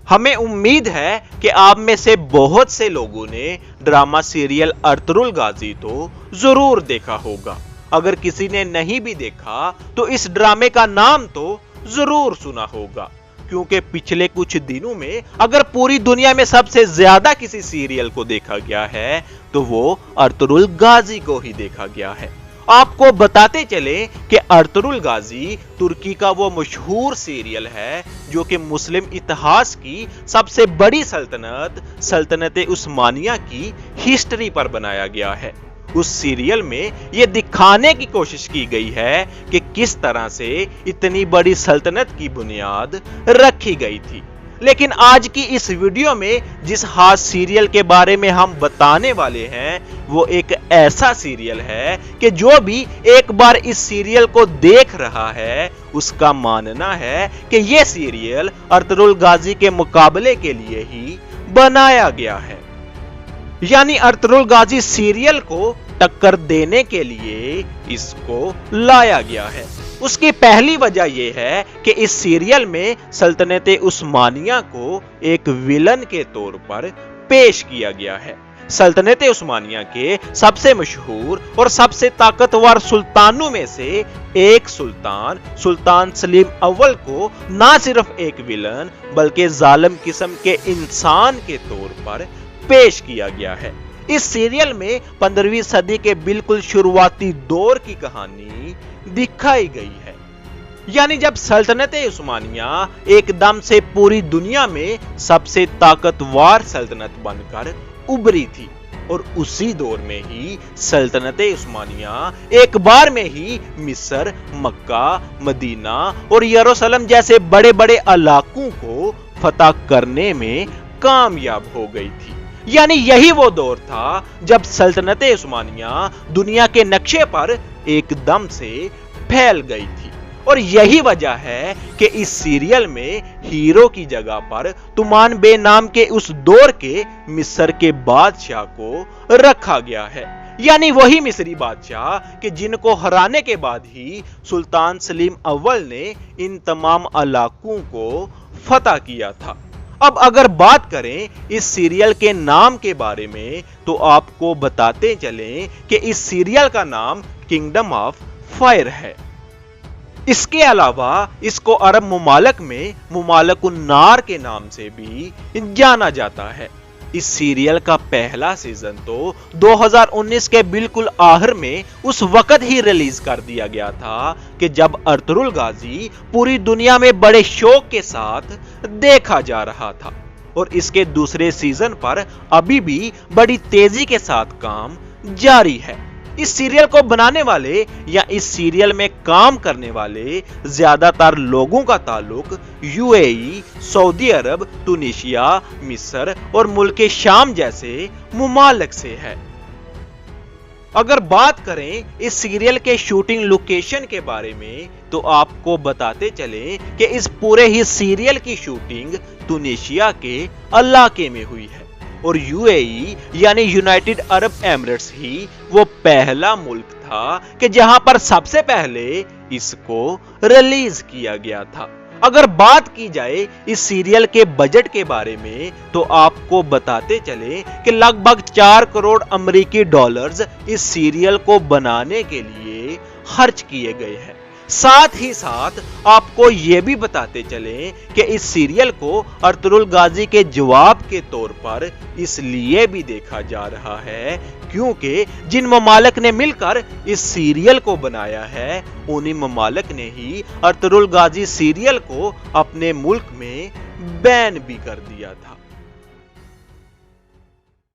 ہمیں امید ہے کہ آپ میں سے بہت سے لوگوں نے ڈرامہ سیریل ارطغرل غازی تو ضرور دیکھا ہوگا۔ اگر کسی نے نہیں بھی دیکھا تو اس ڈرامے کا نام تو ضرور سنا ہوگا، کیونکہ پچھلے کچھ دنوں میں اگر پوری دنیا میں سب سے زیادہ کسی سیریل کو دیکھا گیا ہے تو وہ ارطغرل غازی کو ہی دیکھا گیا ہے۔ آپ کو بتاتے چلیں کہ ارطغرل غازی ترکی کا وہ مشہور سیریل ہے جو کہ مسلم اتہاس کی سب سے بڑی سلطنت عثمانیہ کی ہسٹری پر بنایا گیا ہے۔ اس سیریل میں یہ دکھانے کی کوشش کی گئی ہے کہ کس طرح سے اتنی بڑی سلطنت کی بنیاد رکھی گئی تھی۔ لیکن آج کی اس ویڈیو میں جس خاص سیریل کے بارے میں ہم بتانے والے ہیں وہ ایک ایسا سیریل ہے کہ جو بھی ایک بار اس سیریل کو دیکھ رہا ہے اس کا ماننا ہے کہ یہ سیریل ارطغرل غازی کے مقابلے کے لیے ہی بنایا گیا ہے، یعنی ارطغرل غازی سیریل کو ٹکر دینے کے لیے اس کو لایا گیا ہے۔ اس کی پہلی وجہ یہ ہے کہ اس سیریل میں سلطنت عثمانیہ کو ایک ویلن کے طور پر پیش کیا گیا ہے۔ سلطنت عثمانیہ کے سب سے مشہور اور سب سے طاقتور سلطانوں میں سے ایک سلطان سلیم اول کو نہ صرف ایک ویلن بلکہ ظالم قسم کے انسان کے طور پر پیش کیا گیا ہے۔ اس سیریل میں 15ویں صدی کے بالکل شروعاتی دور کی کہانی دکھائی گئی ہے، یعنی جب سلطنت عثمانیہ ایک دم سے پوری دنیا میں سب سے طاقتور سلطنت بن کر ابھری تھی، اور اسی دور میں ہی سلطنت عثمانیہ ایک بار میں ہی مصر، مکہ، مدینہ اور یروشلم جیسے بڑے بڑے علاقوں کو فتح کرنے میں کامیاب ہو گئی تھی۔ یعنی یہی وہ دور تھا جب سلطنت عثمانیہ دنیا کے نقشے پر ایک دم سے پھیل گئی تھی، اور یہی وجہ ہے کہ اس سیریل میں ہیرو کی جگہ پر تمان بے نام کے اس دور کے مصر کے بادشاہ کو رکھا گیا ہے، یعنی وہی مصری بادشاہ کہ جن کو ہرانے کے بعد ہی سلطان سلیم اول نے ان تمام علاقوں کو فتح کیا تھا۔ اب اگر بات کریں اس سیریل کے نام کے بارے میں تو آپ کو بتاتے چلیں کہ اس سیریل کا نام کنگڈم آف فائر ہے۔ اس کے علاوہ اس کو عرب ممالک میں ممالک النار کے نام سے بھی جانا جاتا ہے۔ اس سیریل کا پہلا سیزن تو 2019 کے بالکل آخر میں اس وقت ہی ریلیز کر دیا گیا تھا کہ جب ارطغرل غازی پوری دنیا میں بڑے شوق کے ساتھ دیکھا جا رہا تھا، اور اس کے دوسرے سیزن پر ابھی بھی بڑی تیزی کے ساتھ کام جاری ہے۔ اس سیریل کو بنانے والے یا اس سیریل میں کام کرنے والے زیادہ تر لوگوں کا تعلق UAE، سعودی عرب، ٹونیشیا، مصر اور ملک شام جیسے ممالک سے ہے۔ اگر بات کریں اس سیریل کے شوٹنگ لوکیشن کے بارے میں تو آپ کو بتاتے چلیں کہ اس پورے ہی سیریل کی شوٹنگ ٹونیشیا کے علاقے میں ہوئی ہے، اور UAE یعنی یونائٹڈ عرب ایمریٹس ہی وہ پہلا ملک تھا کہ جہاں پر سب سے پہلے اس کو ریلیز کیا گیا تھا۔ اگر بات کی جائے اس سیریل کے بجٹ کے بارے میں تو آپ کو بتاتے چلیں کہ لگ بھگ 4 کروڑ امریکی ڈالرز اس سیریل کو بنانے کے لیے خرچ کیے گئے ہیں۔ ساتھ ہی ساتھ آپ کو یہ بھی بتاتے چلیں کہ اس سیریل کو ارطغرل غازی کے جواب کے طور پر اس لیے بھی دیکھا جا رہا ہے کیونکہ جن ممالک نے مل کر اس سیریل کو بنایا ہے انہی ممالک نے ہی ارطغرل غازی سیریل کو اپنے ملک میں بین بھی کر دیا تھا۔